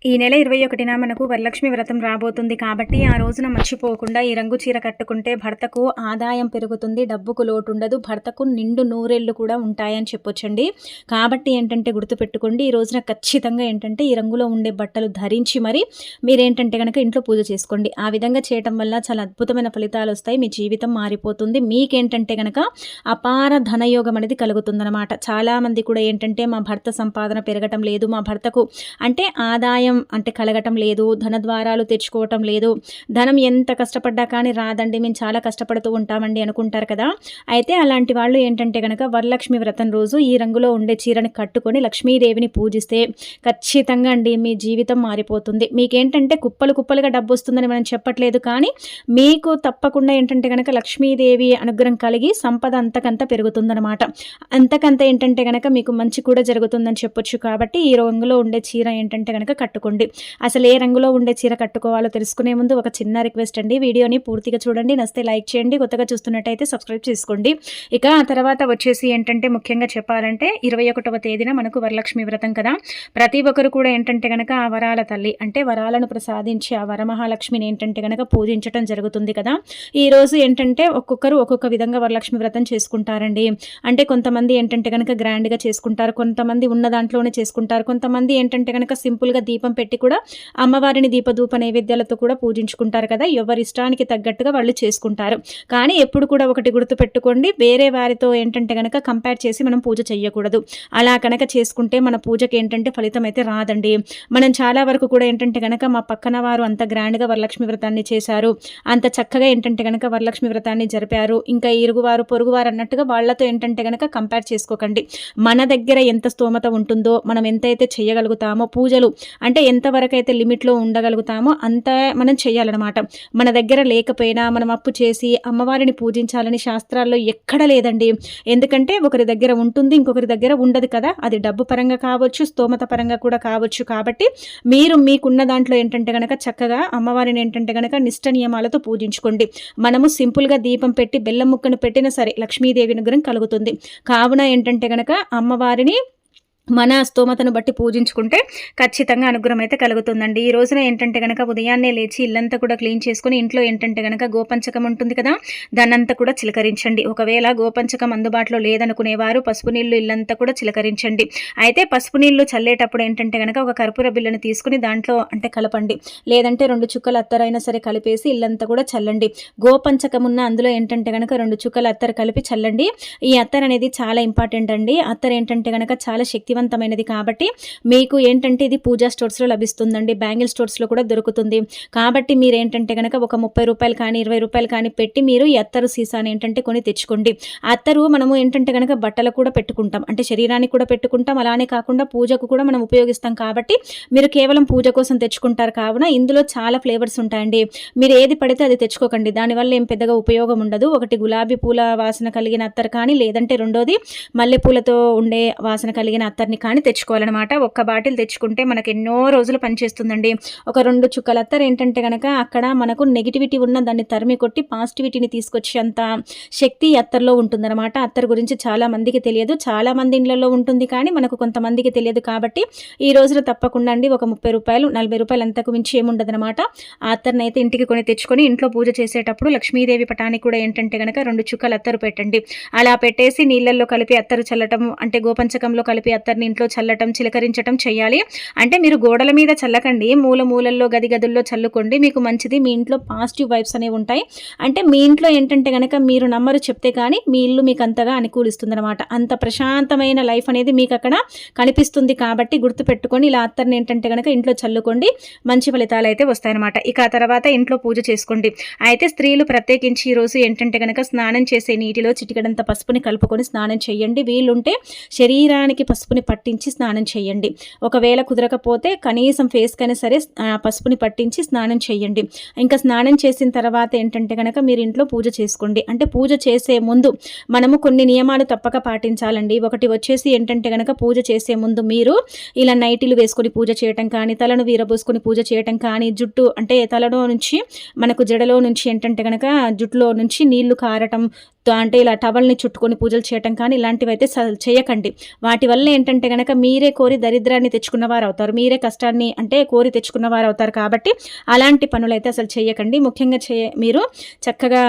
ఈ నెల 21న మనకు వరలక్ష్మి వ్రతం రాబోతుంది కాబట్టి ఆ రోజున మర్చిపోకుండా ఈ రంగు చీర కట్టుకుంటే భర్తకు ఆదాయం పెరుగుతుంది, డబ్బుకు లోటు ఉండదు, భర్తకు నిండు నూరేళ్లు కూడా ఉంటాయని చెప్పొచ్చండి. కాబట్టి ఏంటంటే గుర్తుపెట్టుకోండి, ఈ రోజున ఖచ్చితంగా ఏంటంటే ఈ రంగులో ఉండే బట్టలు ధరించి మరి మీరేంటంటే కనుక ఇంట్లో పూజ చేసుకోండి. ఆ విధంగా చేయటం వల్ల చాలా అద్భుతమైన ఫలితాలు వస్తాయి, మీ జీవితం మారిపోతుంది. మీకేంటంటే కనుక అపార ధనయోగం అనేది కలుగుతుందన్నమాట. చాలామంది కూడా ఏంటంటే మా భర్త సంపాదన పెరగటం లేదు, మా భర్తకు అంటే ఆదాయం అంటే కలగటం లేదు, ధన ద్వారాలు తెచ్చుకోవటం లేదు, ధనం ఎంత కష్టపడ్డా కానీ రాదండి, మేము చాలా కష్టపడుతూ ఉంటామండి అనుకుంటారు కదా. అయితే అలాంటి వాళ్ళు ఏంటంటే కనుక వరలక్ష్మి వ్రతం రోజు ఈ రంగులో ఉండే చీరని కట్టుకొని లక్ష్మీదేవిని పూజిస్తే ఖచ్చితంగా అండి మీ జీవితం మారిపోతుంది. మీకేంటంటే కుప్పలు కుప్పలుగా డబ్బు వస్తుందని మనం చెప్పట్లేదు, కానీ మీకు తప్పకుండా ఏంటంటే కనుక లక్ష్మీదేవి అనుగ్రహం కలిగి సంపద అంతకంత పెరుగుతుందన్నమాట. అంతకంత ఏంటంటే కనుక మీకు మంచి కూడా జరుగుతుందని చెప్పొచ్చు. కాబట్టి ఈ రంగులో ఉండే చీర ఏంటంటే కనుక కట్టుకోండి. అసలు ఏ రంగులో ఉండే చీర కట్టుకోవాలో తెలుసుకునే ముందు ఒక చిన్న రిక్వెస్ట్ అండి, వీడియోని పూర్తిగా చూడండి, నచ్చితే లైక్ చేయండి, కొత్తగా చూస్తున్నట్టయితే సబ్స్క్రైబ్ చేసుకోండి. ఇక ఆ తర్వాత వచ్చేసి ఏంటంటే ముఖ్యంగా చెప్పాలంటే 21వ తేదీన మనకు వరలక్ష్మి వ్రతం కదా. ప్రతి ఒక్కరు కూడా ఏంటంటే కనుక ఆ వరాల తల్లి అంటే వరాలను ప్రసాదించి ఆ వరమహాలక్ష్మిని ఏంటంటే కనుక పూజించడం జరుగుతుంది కదా. ఈ రోజు ఏంటంటే ఒక్కొక్కరు ఒక్కొక్క విధంగా వరలక్ష్మి వ్రతం చేసుకుంటారండి. అంటే కొంతమంది ఏంటంటే కనుక గ్రాండ్గా చేసుకుంటారు, కొంతమంది ఉన్న దాంట్లోనే చేసుకుంటారు, కొంతమంది ఏంటంటే కనుక సింపుల్గా దీపం పెట్టి కూడా అమ్మవారిని దీపధూప నైవేద్యాలతో కూడా పూజించుకుంటారు కదా. ఎవరి ఇష్టానికి తగ్గట్టుగా వాళ్ళు చేసుకుంటారు. కానీ ఎప్పుడు కూడా ఒకటి గుర్తుపెట్టుకోండి, వేరే వారితో ఏంటంటే కనుక కంపేర్ చేసి మనం పూజ చేయకూడదు. అలా కనుక చేసుకుంటే మన పూజకి ఏంటంటే ఫలితం అయితే రాదండి. మనం చాలా వరకు కూడా ఏంటంటే కనుక మా పక్కన వారు అంత గ్రాండ్గా వరలక్ష్మి వ్రతాన్ని చేశారు, అంత చక్కగా ఏంటంటే కనుక వరలక్ష్మి వ్రతాన్ని జరిపారు, ఇంకా ఇరుగువారు పొరుగువారు అన్నట్టుగా వాళ్ళతో ఏంటంటే కనుక కంపేర్ చేసుకోకండి. మన దగ్గర ఎంత స్తోమత ఉంటుందో, మనం ఎంతైతే చేయగలుగుతామో పూజలు అంటే ఎంతవరకు అయితే లిమిట్లో ఉండగలుగుతామో అంత మనం చేయాలన్నమాట. మన దగ్గర లేకపోయినా మనం అప్పు చేసి అమ్మవారిని పూజించాలని శాస్త్రాల్లో ఎక్కడ లేదండి. ఎందుకంటే ఒకరి దగ్గర ఉంటుంది, ఇంకొకరి దగ్గర ఉండదు కదా. అది డబ్బు పరంగా కావచ్చు, స్తోమత పరంగా కూడా కావచ్చు. కాబట్టి మీరు మీకున్న దాంట్లో ఏంటంటే కనుక చక్కగా అమ్మవారిని ఏంటంటే కనుక నిష్ట నియమాలతో పూజించుకోండి. మనము సింపుల్గా దీపం పెట్టి బెల్లం ముక్కను పెట్టినా సరే లక్ష్మీదేవి అనుగ్రహం కలుగుతుంది. కావున ఏంటంటే కనుక అమ్మవారిని మన స్తోమతను బట్టి పూజించుకుంటే ఖచ్చితంగా అనుగ్రహం అయితే కలుగుతుందండి. ఈ రోజున ఏంటంటే కనుక ఉదయాన్నే లేచి ఇల్లంతా కూడా క్లీన్ చేసుకుని ఇంట్లో ఏంటంటే కనుక గోపంచకం ఉంటుంది కదా, దాన్నంతా కూడా చిలకరించండి. ఒకవేళ గోపంచకం అందుబాటులో లేదనుకునేవారు పసుపు నీళ్లు ఇల్లంతా కూడా చిలకరించండి. అయితే పసుపు నీళ్లు చల్లేటప్పుడు ఏంటంటే కనుక ఒక కర్పూర బిళ్ళను తీసుకుని దాంట్లో అంటే కలపండి, లేదంటే 2 చుక్కల అత్తరైనా సరే కలిపేసి ఇల్లంతా కూడా చల్లండి. గోపంచకం ఉన్న అందులో ఏంటంటే కనుక 2 చుక్కల అత్తరు కలిపి చల్లండి. ఈ అత్తర్ అనేది చాలా ఇంపార్టెంట్ అండి. అత్తర్ ఏంటంటే కనుక చాలా శక్తివంతమైనది కాబట్టి మీకు ఏంటంటే ఇది పూజా స్టోర్స్లో లభిస్తుందండి, బ్యాంగిల్ స్టోర్స్లో కూడా దొరుకుతుంది. కాబట్టి మీరు ఏంటంటే కనుక ఒక 30 రూపాయలు కానీ 20 రూపాయలు కానీ పెట్టి మీరు ఈ అత్తరు సీసాని ఏంటంటే కొని తెచ్చుకోండి. అత్తరు మనము ఏంటంటే కనుక బట్టలు కూడా పెట్టుకుంటాం, అంటే శరీరానికి కూడా పెట్టుకుంటాం, అలానే కాకుండా పూజకు కూడా మనం ఉపయోగిస్తాం. కాబట్టి మీరు కేవలం పూజ కోసం తెచ్చుకుంటారు. కావున ఇందులో చాలా ఫ్లేవర్స్ ఉంటాయండి. మీరు ఏది పడితే అది తెచ్చుకోకండి, దానివల్ల ఏం పెద్దగా ఉపయోగం ఉండదు. ఒకటి గులాబీ పూల వాసన కలిగిన అత్తరు కానీ, లేదంటే రెండోది మల్లెపూలతో ఉండే వాసన కలిగిన అత్తర్ని కానీ తెచ్చుకోవాలన్నమాట. ఒక్క బాటిల్ తెచ్చుకుంటే మనకు ఎన్నో రోజులు పనిచేస్తుందండి. ఒక 2 చుక్కల అత్తర్ ఏంటంటే కనుక అక్కడ మనకు నెగిటివిటీ ఉన్న దాన్ని తరిమి కొట్టి పాజిటివిటీని తీసుకొచ్చేంత శక్తి అత్తర్లో ఉంటుందన్నమాట. అత్తర్ గురించి చాలా మందికి తెలియదు, చాలా మంది ఇళ్లలో ఉంటుంది, కానీ మనకు కొంతమందికి తెలియదు. కాబట్టి ఈ రోజున తప్పకుండా అండి ఒక 30 రూపాయలు 40 రూపాయలు అంతకు మించి ఏముండదనమాట. ఆ అత్తర్ని అయితే ఇంటికి కొని తెచ్చుకొని ఇంట్లో పూజ చేసేటప్పుడు లక్ష్మీదేవి పటానికి కూడా ఏంటంటే కనుక 2 చుక్కల అత్తరు పెట్టండి. అలా పెట్టేసి నీళ్ళల్లో కలిపి అత్తరు చల్లటం, అంటే గోపంచకంలో కలిపి అత్తర్ని ఇంట్లో చల్లటం చిలకరించటం చేయాలి. అంటే మీరు గోడల మీద చల్లకండి, మూలల్లో గదుల్లో చల్లుకోండి, మీకు మంచిది. మీ ఇంట్లో పాజిటివ్ వైబ్స్ అనేవి ఉంటాయి. అంటే మీ ఇంట్లో ఏంటంటే కనుక మీరు నమ్మరు చెప్తే కానీ మీ ఇల్లు మీకు అంతగా అనుకూలిస్తుంది అనమాట. అంత ప్రశాంతమైన లైఫ్ అనేది మీకు అక్కడ కనిపిస్తుంది. కాబట్టి గుర్తుపెట్టుకొని ఇలా అత్తర్ని ఏంటంటే కనుక ఇంట్లో చల్లుకోండి, మంచి ఫలితాలు అయితే వస్తాయన్నమాట. ఇక ఆ తర్వాత ఇంట్లో పూజ చేసుకోండి. అయితే స్త్రీలు ప్రత్యేకించి ఈరోజు ఏంటంటే కనుక స్నానం చేసే నీటిలో చిటికెడంత పసుపుని కలుపుకొని స్నానం చేయండి. వీలుంటే శరీరానికి పసుపుని పట్టించి స్నానం చేయండి. ఒకవేళ కుదరకపోతే కనీసం ఫేస్ కైనా సరే పసుపుని పట్టించి స్నానం చేయండి. ఇంకా స్నానం చేసిన తర్వాత ఏంటంటే కనుక మీరు ఇంట్లో పూజ చేసుకోండి. అంటే పూజ చేసే ముందు మనము కొన్ని నియమాలు తప్పక పాటించాలండి. ఒకటి వచ్చేసి ఏంటంటే కనుక పూజ చేసే ముందు మీరు ఇలా నైటీలు వేసుకొని పూజ చేయటం కానీ, తలను వీరబోసుకొని పూజ చేయటం కానీ, జుట్టు అంటే తలలో నుంచి మనకు జడలో నుంచి ఏంటంటే కనుక జుట్టులో నుంచి నీళ్లు కారటం, అంటే ఇలా టవల్ని చుట్టుకొని పూజలు చేయటం కానీ ఇలాంటివి అయితే చేయకండి. వాటి వల్ల ఏంటంటే గనక మీరే కోరి దరిద్రాన్ని తెచ్చుకున్నవారు అవుతారు, మీరే కష్టాన్ని అంటే కోరి తెచ్చుకున్నవారు అవుతారు. కాబట్టి అలాంటి పనులైతే అసలు చేయకండి. ముఖ్యంగా మీరు చక్కగా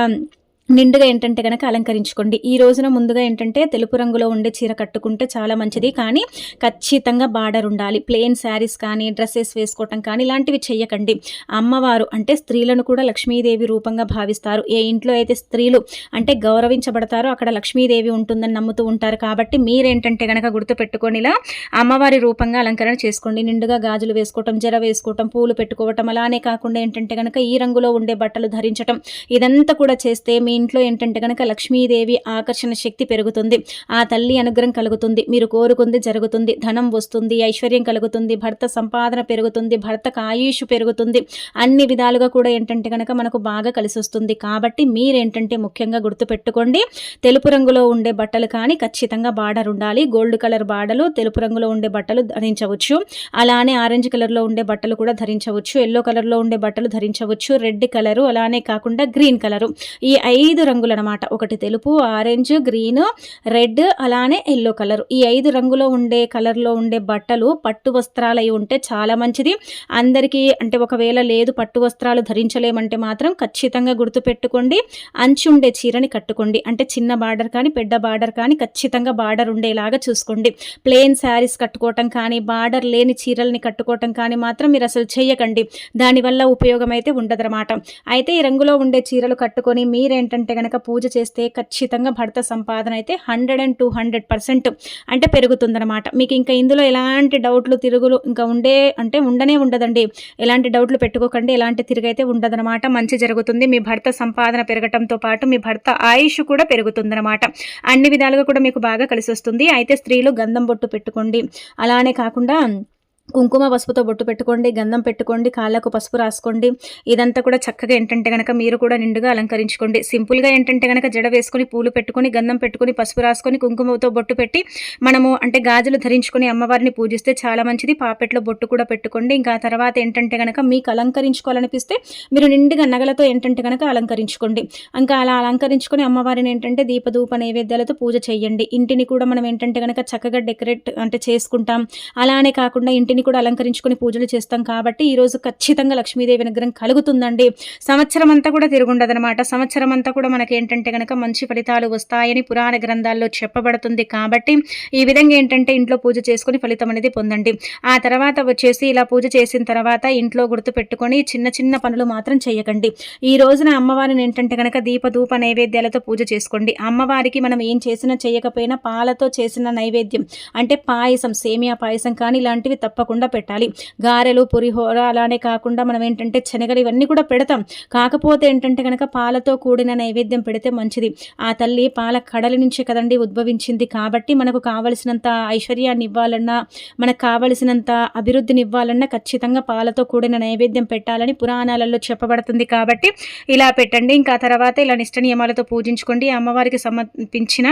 నిండుగా ఏంటంటే గనక అలంకరించుకోండి. ఈ రోజున ముందుగా ఏంటంటే తెలుపు రంగులో ఉండే చీర కట్టుకుంటే చాలా మంచిది. కానీ ఖచ్చితంగా బార్డర్ ఉండాలి. ప్లెయిన్ శారీస్ కానీ డ్రెస్సెస్ వేసుకోవటం కానీ ఇలాంటివి చెయ్యకండి. అమ్మవారు అంటే స్త్రీలను కూడా లక్ష్మీదేవి రూపంగా భావిస్తారు. ఏ ఇంట్లో అయితే స్త్రీలు అంటే గౌరవించబడతారో అక్కడ లక్ష్మీదేవి ఉంటుందని నమ్ముతూ ఉంటారు. కాబట్టి మీరేంటంటే గనక గుర్తుపెట్టుకొని ఇలా అమ్మవారి రూపంగా అలంకరణ చేసుకోండి. నిండుగా గాజులు వేసుకోవటం, జర వేసుకోవటం, పూలు పెట్టుకోవటం, అలానే కాకుండా ఏంటంటే గనక ఈ రంగులో ఉండే బట్టలు ధరించటం, ఇదంతా కూడా చేస్తే మీ ఇంట్లో ఏంటంటే కనుక లక్ష్మీదేవి ఆకర్షణ శక్తి పెరుగుతుంది. ఆ తల్లి అనుగ్రహం కలుగుతుంది. మీరు కోరుకుంది జరుగుతుంది. ధనం వస్తుంది, ఐశ్వర్యం కలుగుతుంది, భర్త సంపాదన పెరుగుతుంది, భర్తకు ఆయుష్ పెరుగుతుంది. అన్ని విధాలుగా కూడా ఏంటంటే కనుక మనకు బాగా కలిసి వస్తుంది. కాబట్టి మీరేంటంటే ముఖ్యంగా గుర్తుపెట్టుకోండి, తెలుపు రంగులో ఉండే బట్టలు కానీ ఖచ్చితంగా బార్డర్ ఉండాలి. గోల్డ్ కలర్ బార్డర్లు, తెలుపు రంగులో ఉండే బట్టలు ధరించవచ్చు. అలానే ఆరెంజ్ కలర్లో ఉండే బట్టలు కూడా ధరించవచ్చు. ఎల్లో కలర్లో ఉండే బట్టలు ధరించవచ్చు. రెడ్ కలరు, అలానే కాకుండా గ్రీన్ కలరు, ఈ 5 రంగులు అనమాట. ఒకటి తెలుపు, ఆరెంజ్, గ్రీన్, రెడ్, అలానే ఎల్లో కలర్. ఈ 5 రంగులో ఉండే కలర్లో ఉండే బట్టలు పట్టు వస్త్రాలు అయి ఉంటే చాలా మంచిది. అందరికీ అంటే ఒకవేళ లేదు పట్టు వస్త్రాలు ధరించలేమంటే మాత్రం ఖచ్చితంగా గుర్తుపెట్టుకోండి, అంచు ఉండే చీరని కట్టుకోండి. అంటే చిన్న బార్డర్ కానీ పెద్ద బార్డర్ కానీ ఖచ్చితంగా బార్డర్ ఉండేలాగా చూసుకోండి. ప్లెయిన్ శారీస్ కట్టుకోవటం కానీ బార్డర్ లేని చీరల్ని కట్టుకోవటం కానీ మాత్రం మీరు అసలు చేయకండి. దానివల్ల ఉపయోగం అయితే ఉండదన్నమాట. అయితే ఈ రంగులో ఉండే చీరలు కట్టుకొని మీరేంటంటే గనక పూజ చేస్తే ఖచ్చితంగా భర్త సంపాదన అయితే 100% అంటే పెరుగుతుందన్నమాట. మీకు ఇంకా ఇందులో ఎలాంటి డౌట్లు తిరుగులు ఇంకా ఉండనే ఉండదండి. ఎలాంటి డౌట్లు పెట్టుకోకండి, ఎలాంటి తిరుగైతే ఉండదన్నమాట. మంచి జరుగుతుంది. మీ భర్త సంపాదన పెరగటంతో పాటు మీ భర్త ఆయుష్ కూడా పెరుగుతుందన్నమాట. అన్ని విధాలుగా కూడా మీకు బాగా కలిసి వస్తుంది. అయితే స్త్రీలు గంధం బొట్టు పెట్టుకోండి. అలానే కాకుండా కుంకుమ పసుపుతో బొట్టు పెట్టుకోండి, గంధం పెట్టుకోండి, కాళ్ళకు పసుపు రాసుకోండి. ఇదంతా కూడా చక్కగా ఏంటంటే కనుక మీరు కూడా నిండుగా అలంకరించుకోండి. సింపుల్గా ఏంటంటే కనుక జడ వేసుకొని పూలు పెట్టుకొని గంధం పెట్టుకొని పసుపు రాసుకొని కుంకుమతో బొట్టు పెట్టి మనము అంటే గాజులు ధరించుకొని అమ్మవారిని పూజిస్తే చాలా మంచిది. పాపెట్లో బొట్టు కూడా పెట్టుకోండి. ఇంకా తర్వాత ఏంటంటే కనుక మీకు అలంకరించుకోవాలనిపిస్తే మీరు నిండుగా నగలతో ఏంటంటే కనుక అలంకరించుకోండి. ఇంకా అలా అలంకరించుకొని అమ్మవారిని ఏంటంటే దీపధూప నైవేద్యాలతో పూజ చేయండి. ఇంటిని కూడా మనం ఏంటంటే కనుక చక్కగా డెకరేట్ అంటే చేసుకుంటాం. అలానే కాకుండా ఇంటిని కూడా అలంకరించుకొని పూజలు చేస్తాం. కాబట్టి ఈరోజు ఖచ్చితంగా లక్ష్మీదేవి అనుగ్రహం కలుగుతుందండి. సంవత్సరం అంతా కూడా తిరుగుండదనమాట. సంవత్సరం అంతా కూడా మనకి ఏంటంటే కనుక మంచి ఫలితాలు వస్తాయని పురాణ గ్రంథాల్లో చెప్పబడుతుంది. కాబట్టి ఈ విధంగా ఏంటంటే ఇంట్లో పూజ చేసుకొని ఫలితం అనేది పొందండి. ఆ తర్వాత వచ్చేసి ఇలా పూజ చేసిన తర్వాత ఇంట్లో గుర్తు పెట్టుకొని చిన్న చిన్న పనులు మాత్రం చేయకండి. ఈ రోజున అమ్మవారిని ఏంటంటే కనుక దీపధూప నైవేద్యాలతో పూజ చేసుకోండి. అమ్మవారికి మనం ఏం చేసినా చేయకపోయినా పాలతో చేసిన నైవేద్యం అంటే పాయసం, సేమియా పాయసం కానీ ఇలాంటివి తప్పకుండా పెట్టాలి. గారెలు, పులిహోర, అలానే కాకుండా మనం ఏంటంటే శనగలు ఇవన్నీ కూడా పెడతాం. కాకపోతే ఏంటంటే కనుక పాలతో కూడిన నైవేద్యం పెడితే మంచిది. ఆ తల్లి పాల కడలి నుంచి కదండి ఉద్భవించింది. కాబట్టి మనకు కావలసినంత ఐశ్వర్యాన్ని ఇవ్వాలన్నా, మనకు కావలసినంత అభివృద్ధిని ఇవ్వాలన్నా ఖచ్చితంగా పాలతో కూడిన నైవేద్యం పెట్టాలని పురాణాలలో చెప్పబడుతుంది. కాబట్టి ఇలా పెట్టండి. ఇంకా తర్వాత ఇలా నిష్ట నియమాలతో పూజించుకోండి. అమ్మవారికి సమర్పించిన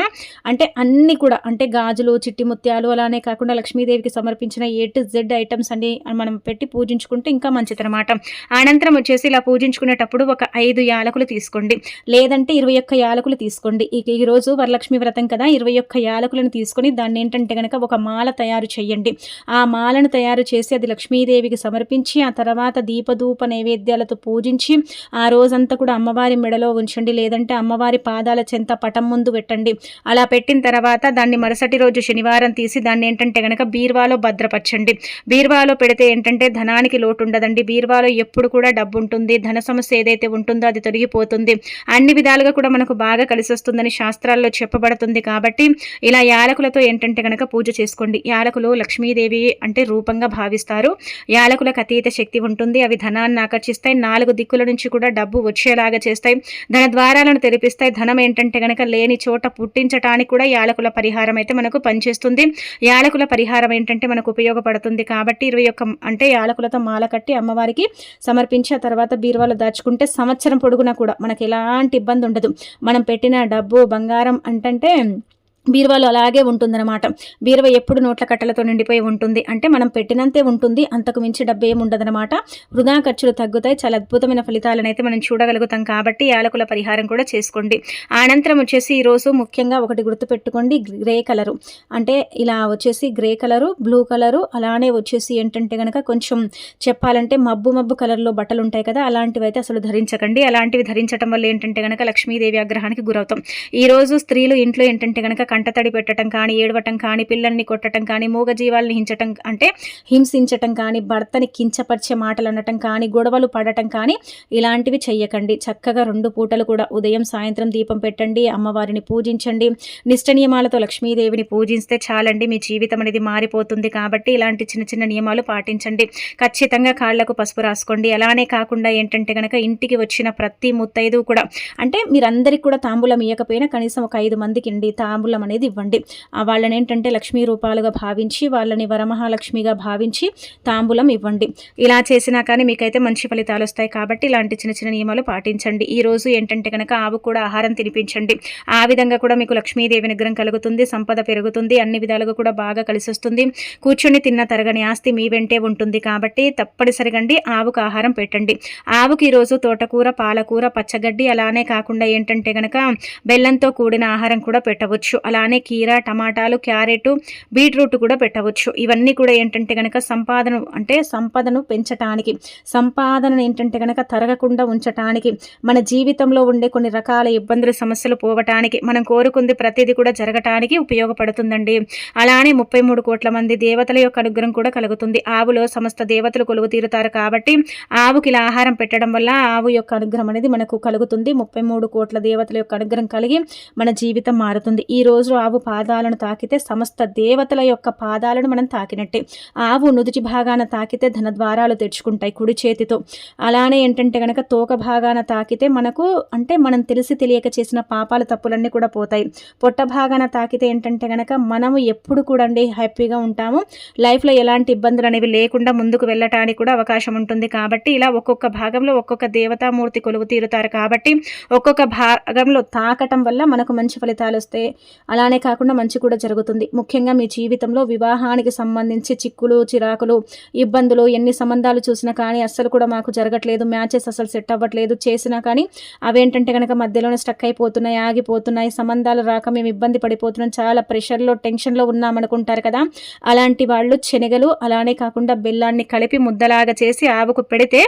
అంటే అన్ని కూడా అంటే గాజులు, చిట్టి ముత్యాలు, అలానే కాకుండా లక్ష్మీదేవికి సమర్పించిన A to Z ఐటమ్స్ అన్ని మనం పెట్టి పూజించుకుంటే ఇంకా మంచిదన్నమాట. అనంతరం వచ్చేసి ఇలా పూజించుకునేటప్పుడు ఒక 5 యాలకులు తీసుకోండి, లేదంటే 21 యాలకులు తీసుకోండి. ఈ రోజు వరలక్ష్మి వ్రతం కదా, 21 యాలకులను తీసుకొని దాన్ని ఏంటంటే కనుక ఒక మాల తయారు చేయండి. ఆ మాలను తయారు చేసి అది లక్ష్మీదేవికి సమర్పించి ఆ తర్వాత దీపధూప నైవేద్యాలతో పూజించి ఆ రోజంతా కూడా అమ్మవారి మెడలో ఉంచండి, లేదంటే అమ్మవారి పాదాల చెంత పటం ముందు పెట్టండి. అలా పెట్టిన తర్వాత దాన్ని మరుసటి రోజు శనివారం తీసి దాన్ని ఏంటంటే కనుక బీర్వాలో భద్రపరచండి. బీర్వాలో పెడితే ఏంటంటే ధనానికి లోటు ఉండదండి. బీర్వాలో ఎప్పుడు కూడా డబ్బు ఉంటుంది. ధన సమస్య ఏదైతే ఉంటుందో అది తొలగిపోతుంది. అన్ని విధాలుగా కూడా మనకు బాగా కలిసి వస్తుందని శాస్త్రాల్లో చెప్పబడుతుంది. కాబట్టి ఇలా యాలకులతో ఏంటంటే కనుక పూజ చేసుకోండి. యాలకులు లక్ష్మీదేవి అంటే రూపంగా భావిస్తారు. యాలకులకు అతీత శక్తి ఉంటుంది. అవి ధనాన్ని ఆకర్షిస్తాయి. 4 దిక్కుల నుంచి కూడా డబ్బు వచ్చేలాగా చేస్తాయి. ధన ద్వారాలను తెరిపిస్తాయి. ధనం ఏంటంటే కనుక లేని చోట పుట్టించడానికి కూడా యాలకుల పరిహారం అయితే మనకు పనిచేస్తుంది. యాలకుల పరిహారం ఏంటంటే మనకు ఉపయోగపడుతుంది. కాబట్టి 21 అంటే యాలకులతో మాల కట్టి అమ్మవారికి సమర్పించి ఆ తర్వాత బీరువాలో దాచుకుంటే సంవత్సరం పొడుగునా కూడా మనకి ఎలాంటి ఇబ్బంది ఉండదు. మనం పెట్టిన డబ్బు, బంగారం అంటే బీరువాలో అలాగే ఉంటుందన్నమాట. బీరువా ఎప్పుడు నోట్ల కట్టలతో నిండిపోయి ఉంటుంది. అంటే మనం పెట్టినంతే ఉంటుంది. అంతకు మించి డబ్బేమి ఉండదనమాట. వృధా ఖర్చులు తగ్గుతాయి. చాలా అద్భుతమైన ఫలితాలనైతే మనం చూడగలుగుతాం కాబట్టి యాలకుల పరిహారం కూడా చేసుకోండి. అనంతరం వచ్చేసి ఈరోజు ముఖ్యంగా ఒకటి గుర్తుపెట్టుకోండి, గ్రే కలరు. అంటే ఇలా వచ్చేసి గ్రే కలరు, బ్లూ కలరు, అలానే వచ్చేసి ఏంటంటే గనక కొంచెం చెప్పాలంటే మబ్బు మబ్బు కలర్‌లో బట్టలుంటాయి కదా! అలాంటివైతే అసలు ధరించకండి. అలాంటివి ధరించటం వల్ల ఏంటంటే గనక లక్ష్మీదేవి ఆగ్రహానికి గురవుతాం. ఈరోజు స్త్రీలు ఇంట్లో ఏంటంటే గనక కంటతడి పెట్టడం కానీ, ఏడవటం కానీ, పిల్లల్ని కొట్టడం కానీ, మూగజీవాల్ని హింసించటం కానీ, భర్తని కించపరిచే మాటలు అనటం కానీ, గొడవలు పడటం కానీ ఇలాంటివి చెయ్యకండి. చక్కగా 2 పూటలు కూడా ఉదయం సాయంత్రం దీపం పెట్టండి, అమ్మవారిని పూజించండి. నిష్ట నియమాలతో లక్ష్మీదేవిని పూజిస్తే చాలండి, మీ జీవితం అనేది మారిపోతుంది. కాబట్టి ఇలాంటి చిన్న చిన్న నియమాలు పాటించండి. ఖచ్చితంగా కాళ్లకు పసుపు రాసుకోండి. అలానే కాకుండా ఏంటంటే గనక ఇంటికి వచ్చిన ప్రతి ముత్తైదు కూడా, అంటే మీరందరికీ కూడా తాంబూలం ఇయ్యకపోయినా కనీసం ఒక 5 మందికి తాంబూలం అనేది ఇవ్వండి. వాళ్ళని ఏంటంటే లక్ష్మీ రూపాలుగా భావించి, వాళ్ళని వరమహాలక్ష్మిగా భావించి తాంబూలం ఇవ్వండి. ఇలా చేసినా కానీ మీకైతే మంచి ఫలితాలు వస్తాయి. కాబట్టి ఇలాంటి చిన్న చిన్న నియమాలు పాటించండి. ఈ రోజు ఏంటంటే కనుక ఆవు కూడా ఆహారం తినిపించండి. ఆ విధంగా కూడా మీకు లక్ష్మీదేవి అనుగ్రహం కలుగుతుంది, సంపద పెరుగుతుంది, అన్ని విధాలుగా కూడా బాగా కలిసి వస్తుంది. కూర్చొని తిన్న తరగని ఆస్తి మీ వెంటే ఉంటుంది. కాబట్టి తప్పనిసరిగా ఆవుకు ఆహారం పెట్టండి. ఆవుకి ఈరోజు తోటకూర, పాలకూర, పచ్చగడ్డి, అలానే కాకుండా ఏంటంటే గనక బెల్లంతో కూడిన ఆహారం కూడా పెట్టవచ్చు. అలానే కీర, టమాటాలు, క్యారెట్, బీట్రూట్ కూడా పెట్టవచ్చు. ఇవన్నీ కూడా ఏంటంటే గనక సంపదను పెంచటానికి, సంపాదనను ఏంటంటే గనక తరగకుండా ఉంచటానికి, మన జీవితంలో ఉండే కొన్ని రకాల ఇబ్బందులు, సమస్యలు పోవటానికి, మనం కోరుకుంది ప్రతిదీ కూడా జరగటానికి ఉపయోగపడుతుందండి. అలానే 33 కోట్ల మంది దేవతల యొక్క అనుగ్రహం కూడా కలుగుతుంది. ఆవులో సమస్త దేవతలు కొలువు తీరుతారు. కాబట్టి ఆవుకి ఇలా ఆహారం పెట్టడం వల్ల ఆవు యొక్క అనుగ్రహం అనేది మనకు కలుగుతుంది. 33 కోట్ల దేవతల యొక్క అనుగ్రహం కలిగి మన జీవితం మారుతుంది. ఈ రోజు ఆవు పాదాలను తాకితే సమస్త దేవతల యొక్క పాదాలను మనం తాకినట్టే. ఆవు నుదుటి భాగాన తాకితే ధన ద్వారాలు తెరుచుకుంటాయి కుడి చేతితో. అలానే ఏంటంటే గనక తోక భాగాన తాకితే మనం తెలిసి తెలియక చేసిన పాపాల తప్పులన్నీ కూడా పోతాయి. పొట్ట భాగాన తాకితే ఏంటంటే గనక మనము ఎప్పుడు కూడా హ్యాపీగా ఉంటాము. లైఫ్లో ఎలాంటి ఇబ్బందులు అనేవి లేకుండా ముందుకు వెళ్ళటానికి కూడా అవకాశం ఉంటుంది. కాబట్టి ఇలా ఒక్కొక్క భాగంలో ఒక్కొక్క దేవతామూర్తి కొలువు తీరుతారు. కాబట్టి ఒక్కొక్క భాగంలో తాకటం వల్ల మనకు మంచి ఫలితాలు వస్తాయి. అలానే కాకుండా మంచి కూడా జరుగుతుంది. ముఖ్యంగా మీ జీవితంలో వివాహానికి సంబంధించి చిక్కులు, చిరాకులు, ఇబ్బందులు, ఎన్ని సంబంధాలు చూసినా కానీ అస్సలు కూడా మాకు జరగట్లేదు, మ్యాచెస్ అసలు సెట్ అవ్వట్లేదు, చేసినా కానీ అవేంటంటే కనుక మధ్యలోనే స్టక్ అయిపోతున్నాయి, ఆగిపోతున్నాయి, సంబంధాలు రాక మేము ఇబ్బంది పడిపోతున్నాం, చాలా ప్రెషర్లో, టెన్షన్లో ఉన్నామనుకుంటారు కదా. అలాంటి వాళ్ళు శనగలు, అలానే కాకుండా బెల్లాన్ని కలిపి ముద్దలాగా చేసి ఆవుకు పెడితే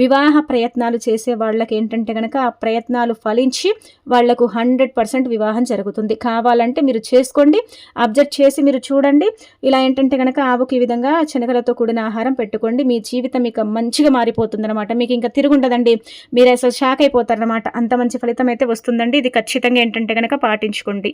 వివాహ ప్రయత్నాలు చేసే వాళ్ళకి ఏంటంటే కనుక ఆ ప్రయత్నాలు ఫలించి వాళ్లకు 100% వివాహం జరుగుతుంది. కావాలంటే మీరు చేసుకోండి, అబ్జర్వ్ చేసి మీరు చూడండి. ఇలా ఏంటంటే కనుక ఆవుకి ఈ విధంగా శనగలతో కూడిన ఆహారం పెట్టుకోండి. మీ జీవితం మీకు మంచిగా మారిపోతుందన్నమాట. మీకు ఇంకా తిరుగుండదండి. మీరు అసలు షాక్ అయిపోతారనమాట. అంత మంచి ఫలితం అయితే వస్తుందండి. ఇది ఖచ్చితంగా ఏంటంటే కనుక పాటించుకోండి.